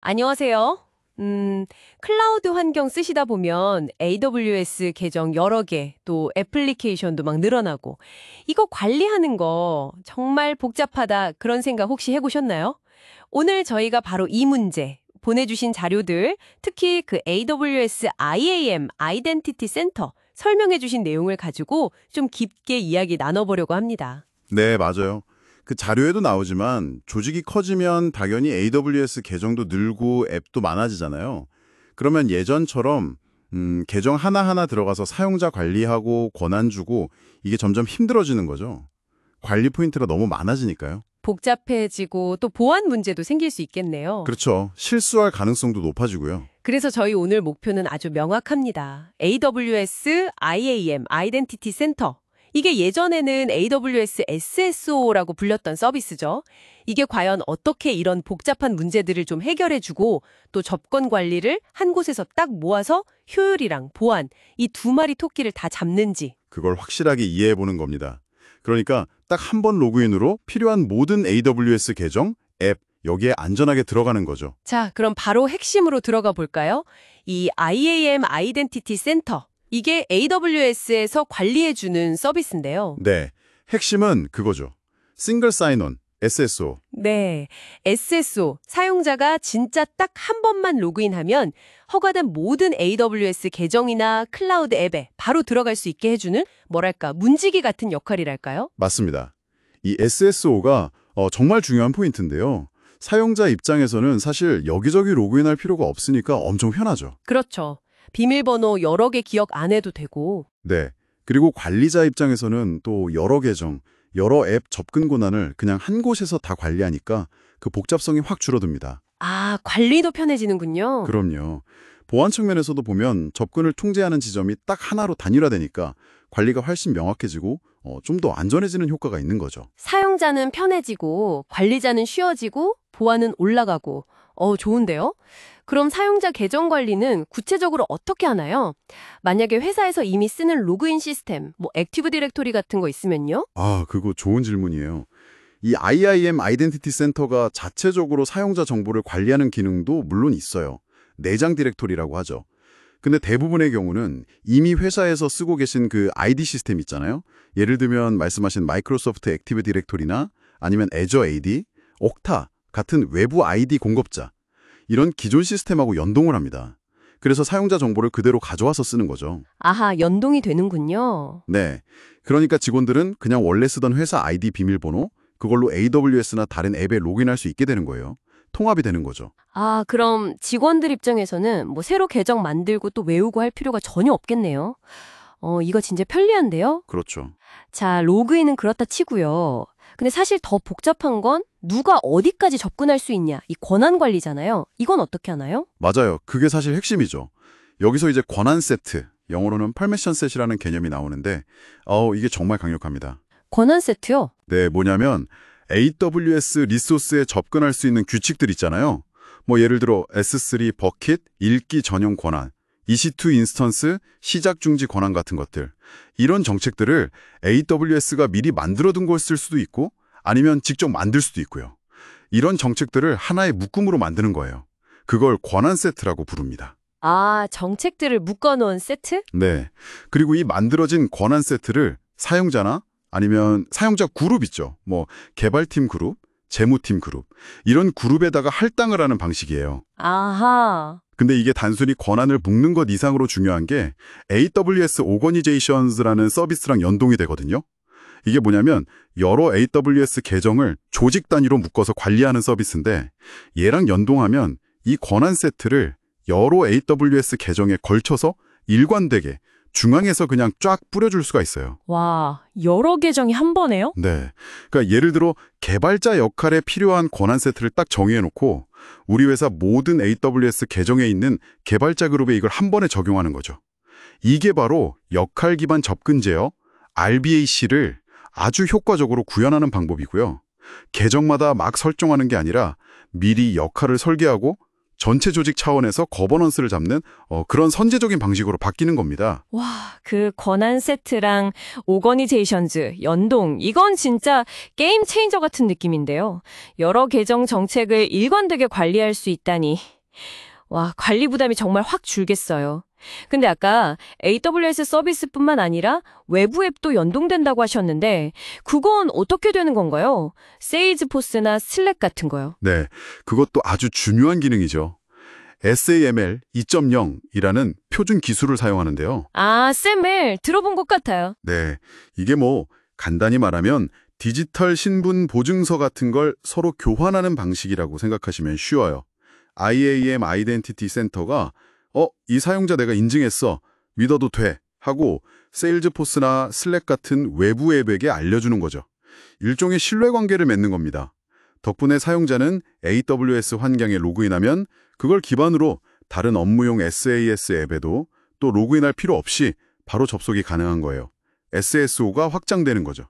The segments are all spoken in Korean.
안녕하세요. 클라우드 환경 쓰시다 보면 AWS 계정 여러 개, 또 애플리케이션도 막 늘어나고, 이거 관리하는 거 정말 복잡하다 그런 생각 혹시 해보셨나요? 오늘 저희가 바로 이 문제, 보내주신 자료들, 특히 그 AWS IAM, 아이덴티티 센터 설명해주신 내용을 가지고 좀 깊게 이야기 나눠보려고 합니다. 네, 맞아요. 그 자료에도 나오지만 조직이 커지면 당연히 AWS 계정도 늘고 앱도 많아지잖아요. 그러면 예전처럼 계정 하나하나 들어가서 사용자 관리하고 권한 주고 이게 점점 힘들어지는 거죠. 관리 포인트가 너무 많아지니까요. 복잡해지고 또 보안 문제도 생길 수 있겠네요. 그렇죠. 실수할 가능성도 높아지고요. 그래서 저희 오늘 목표는 아주 명확합니다. AWS IAM, 아이덴티티 센터. 이게 예전에는 AWS SSO라고 불렸던 서비스죠. 이게 과연 어떻게 이런 복잡한 문제들을 좀 해결해주고 또 접근 관리를 한 곳에서 딱 모아서 효율이랑 보안, 이 두 마리 토끼를 다 잡는지. 그걸 확실하게 이해해 보는 겁니다. 그러니까 딱 한 번 로그인으로 필요한 모든 AWS 계정, 앱, 여기에 안전하게 들어가는 거죠. 자, 그럼 바로 핵심으로 들어가 볼까요? 이 IAM 아이덴티티 센터. 이게 AWS에서 관리해주는 서비스인데요. 네, 핵심은 그거죠. 싱글 사인온, SSO. 네, SSO, 사용자가 진짜 딱 한 번만 로그인하면 허가된 모든 AWS 계정이나 클라우드 앱에 바로 들어갈 수 있게 해주는 뭐랄까 문지기 같은 역할이랄까요? 맞습니다. 이 SSO가 정말 중요한 포인트인데요. 사용자 입장에서는 사실 여기저기 로그인할 필요가 없으니까 엄청 편하죠. 그렇죠. 비밀번호 여러 개 기억 안 해도 되고. 네. 그리고 관리자 입장에서는 또 여러 계정, 여러 앱 접근 권한을 그냥 한 곳에서 다 관리하니까 그 복잡성이 확 줄어듭니다. 아, 관리도 편해지는군요. 그럼요. 보안 측면에서도 보면 접근을 통제하는 지점이 딱 하나로 단일화되니까 관리가 훨씬 명확해지고 좀 더 안전해지는 효과가 있는 거죠. 사용자는 편해지고 관리자는 쉬워지고 보안은 올라가고. 좋은데요? 그럼 사용자 계정 관리는 구체적으로 어떻게 하나요? 만약에 회사에서 이미 쓰는 로그인 시스템, 뭐 액티브 디렉토리 같은 거 있으면요? 아, 그거 좋은 질문이에요. 이 IIM 아이덴티티 센터가 자체적으로 사용자 정보를 관리하는 기능도 물론 있어요. 내장 디렉토리라고 하죠. 근데 대부분의 경우는 이미 회사에서 쓰고 계신 그 ID 시스템 있잖아요. 예를 들면 말씀하신 마이크로소프트 액티브 디렉토리나 아니면 애저 AD, 옥타 같은 외부 ID 공급자. 이런 기존 시스템하고 연동을 합니다. 그래서 사용자 정보를 그대로 가져와서 쓰는 거죠. 아하, 연동이 되는군요. 네. 그러니까 직원들은 그냥 원래 쓰던 회사 아이디 비밀번호, 그걸로 AWS나 다른 앱에 로그인할 수 있게 되는 거예요. 통합이 되는 거죠. 아, 그럼 직원들 입장에서는 뭐 새로 계정 만들고 또 외우고 할 필요가 전혀 없겠네요. 이거 진짜 편리한데요? 그렇죠. 자, 로그인은 그렇다 치고요. 근데 사실 더 복잡한 건 누가 어디까지 접근할 수 있냐, 이 권한 관리잖아요. 이건 어떻게 하나요? 맞아요. 그게 사실 핵심이죠. 여기서 이제 권한 세트, 영어로는 퍼미션 셋이라는 개념이 나오는데 이게 정말 강력합니다. 권한 세트요? 네, 뭐냐면 AWS 리소스에 접근할 수 있는 규칙들 있잖아요. 뭐 예를 들어 S3 버킷, 읽기 전용 권한, EC2 인스턴스, 시작 중지 권한 같은 것들. 이런 정책들을 AWS가 미리 만들어둔 걸 쓸 수도 있고 아니면 직접 만들 수도 있고요. 이런 정책들을 하나의 묶음으로 만드는 거예요. 그걸 권한 세트라고 부릅니다. 아, 정책들을 묶어놓은 세트? 네. 그리고 이 만들어진 권한 세트를 사용자나 아니면 사용자 그룹 있죠. 뭐 개발팀 그룹, 재무팀 그룹. 이런 그룹에다가 할당을 하는 방식이에요. 아하. 근데 이게 단순히 권한을 묶는 것 이상으로 중요한 게 AWS Organizations라는 서비스랑 연동이 되거든요. 이게 뭐냐면 여러 AWS 계정을 조직 단위로 묶어서 관리하는 서비스인데 얘랑 연동하면 이 권한 세트를 여러 AWS 계정에 걸쳐서 일관되게 중앙에서 그냥 쫙 뿌려줄 수가 있어요. 와, 여러 계정이 한 번에요? 네. 그러니까 예를 들어 개발자 역할에 필요한 권한 세트를 딱 정해놓고 우리 회사 모든 AWS 계정에 있는 개발자 그룹에 이걸 한 번에 적용하는 거죠. 이게 바로 역할 기반 접근 제어, RBAC를 아주 효과적으로 구현하는 방법이고요. 계정마다 막 설정하는 게 아니라 미리 역할을 설계하고 전체 조직 차원에서 거버넌스를 잡는 그런 선제적인 방식으로 바뀌는 겁니다. 와, 그 권한 세트랑 오거니제이션즈, 연동, 이건 진짜 게임 체인저 같은 느낌인데요. 여러 계정 정책을 일관되게 관리할 수 있다니. 와, 관리 부담이 정말 확 줄겠어요. 근데 아까 AWS 서비스뿐만 아니라 외부 앱도 연동된다고 하셨는데 그건 어떻게 되는 건가요? 세일즈포스나 슬랙 같은 거요. 네, 그것도 아주 중요한 기능이죠. SAML 2.0이라는 표준 기술을 사용하는데요. 아, SAML 들어본 것 같아요. 네, 이게 간단히 말하면 디지털 신분 보증서 같은 걸 서로 교환하는 방식이라고 생각하시면 쉬워요. IAM 아이덴티티 센터가 이 사용자 내가 인증했어. 믿어도 돼. 하고 세일즈포스나 슬랙 같은 외부 앱에게 알려주는 거죠. 일종의 신뢰관계를 맺는 겁니다. 덕분에 사용자는 AWS 환경에 로그인하면 그걸 기반으로 다른 업무용 SaaS 앱에도 또 로그인할 필요 없이 바로 접속이 가능한 거예요. SSO가 확장되는 거죠.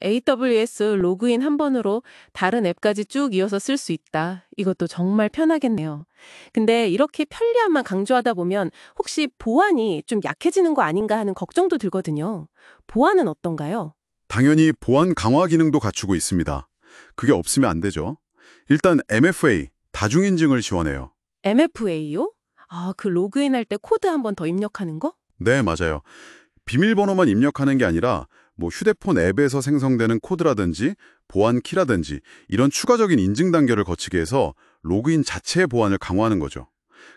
AWS 로그인 한 번으로 다른 앱까지 쭉 이어서 쓸 수 있다. 이것도 정말 편하겠네요. 근데 이렇게 편리함만 강조하다 보면 혹시 보안이 좀 약해지는 거 아닌가 하는 걱정도 들거든요. 보안은 어떤가요? 당연히 보안 강화 기능도 갖추고 있습니다. 그게 없으면 안 되죠. 일단 MFA, 다중인증을 지원해요. MFA요? 아, 그 로그인할 때 코드 한 번 더 입력하는 거? 네, 맞아요. 비밀번호만 입력하는 게 아니라 휴대폰 앱에서 생성되는 코드라든지 보안 키라든지 이런 추가적인 인증 단계를 거치게 해서 로그인 자체의 보안을 강화하는 거죠.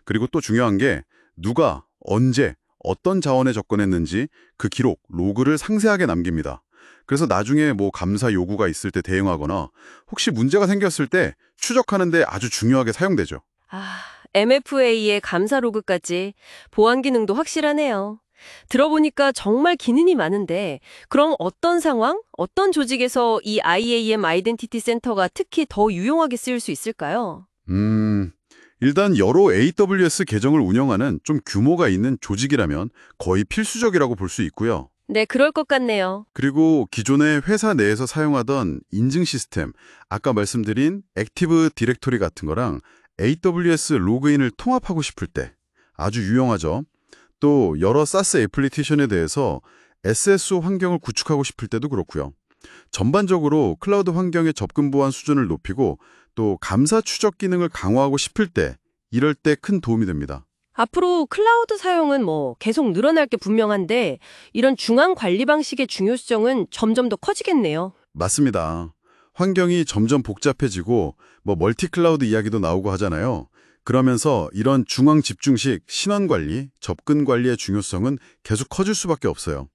그리고 또 중요한 게 누가, 언제, 어떤 자원에 접근했는지 그 기록, 로그를 상세하게 남깁니다. 그래서 나중에 감사 요구가 있을 때 대응하거나 혹시 문제가 생겼을 때 추적하는 데 아주 중요하게 사용되죠. 아, MFA의 감사 로그까지 보안 기능도 확실하네요. 들어보니까 정말 기능이 많은데 그럼 어떤 상황, 어떤 조직에서 이 IAM 아이덴티티 센터가 특히 더 유용하게 쓰일 수 있을까요? 일단 여러 AWS 계정을 운영하는 좀 규모가 있는 조직이라면 거의 필수적이라고 볼 수 있고요. 네, 그럴 것 같네요. 그리고 기존의 회사 내에서 사용하던 인증 시스템, 아까 말씀드린 액티브 디렉토리 같은 거랑 AWS 로그인을 통합하고 싶을 때 아주 유용하죠. 또 여러 SaaS 애플리케이션에 대해서 SSO 환경을 구축하고 싶을 때도 그렇고요. 전반적으로 클라우드 환경의 접근 보안 수준을 높이고 또 감사 추적 기능을 강화하고 싶을 때 이럴 때 큰 도움이 됩니다. 앞으로 클라우드 사용은 계속 늘어날 게 분명한데 이런 중앙 관리 방식의 중요성은 점점 더 커지겠네요. 맞습니다. 환경이 점점 복잡해지고 멀티 클라우드 이야기도 나오고 하잖아요. 그러면서 이런 중앙 집중식 신원 관리, 접근 관리의 중요성은 계속 커질 수밖에 없어요.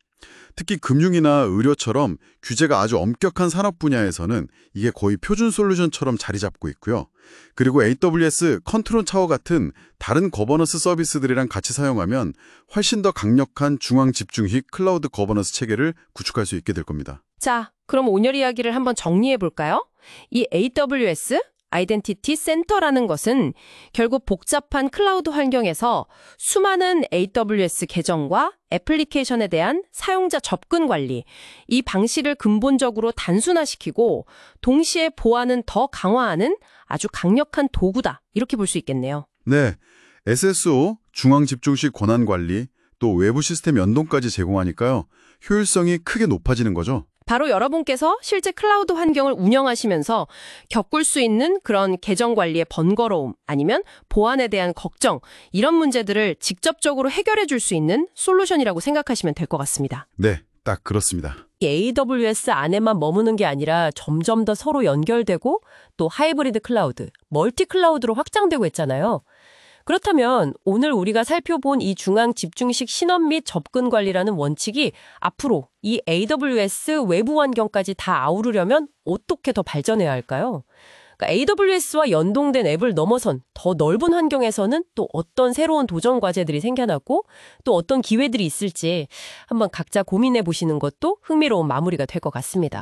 특히 금융이나 의료처럼 규제가 아주 엄격한 산업 분야에서는 이게 거의 표준 솔루션처럼 자리 잡고 있고요. 그리고 AWS 컨트롤 타워 같은 다른 거버넌스 서비스들이랑 같이 사용하면 훨씬 더 강력한 중앙 집중식 클라우드 거버넌스 체계를 구축할 수 있게 될 겁니다. 자, 그럼 온열 이야기를 한번 정리해 볼까요? 이 AWS 아이덴티티 센터라는 것은 결국 복잡한 클라우드 환경에서 수많은 AWS 계정과 애플리케이션에 대한 사용자 접근 관리, 이 방식을 근본적으로 단순화시키고 동시에 보안은 더 강화하는 아주 강력한 도구다. 이렇게 볼 수 있겠네요. 네, SSO, 중앙 집중식 권한 관리, 또 외부 시스템 연동까지 제공하니까요. 효율성이 크게 높아지는 거죠. 바로 여러분께서 실제 클라우드 환경을 운영하시면서 겪을 수 있는 그런 계정 관리의 번거로움 아니면 보안에 대한 걱정 이런 문제들을 직접적으로 해결해 줄 수 있는 솔루션이라고 생각하시면 될 것 같습니다. 네, 딱 그렇습니다. AWS 안에만 머무는 게 아니라 점점 더 서로 연결되고 또 하이브리드 클라우드, 멀티 클라우드로 확장되고 있잖아요. 그렇다면 오늘 우리가 살펴본 이 중앙 집중식 신원 및 접근 관리라는 원칙이 앞으로 이 AWS 외부 환경까지 다 아우르려면 어떻게 더 발전해야 할까요? 그러니까 AWS와 연동된 앱을 넘어선 더 넓은 환경에서는 또 어떤 새로운 도전 과제들이 생겨나고 또 어떤 기회들이 있을지 한번 각자 고민해 보시는 것도 흥미로운 마무리가 될 것 같습니다.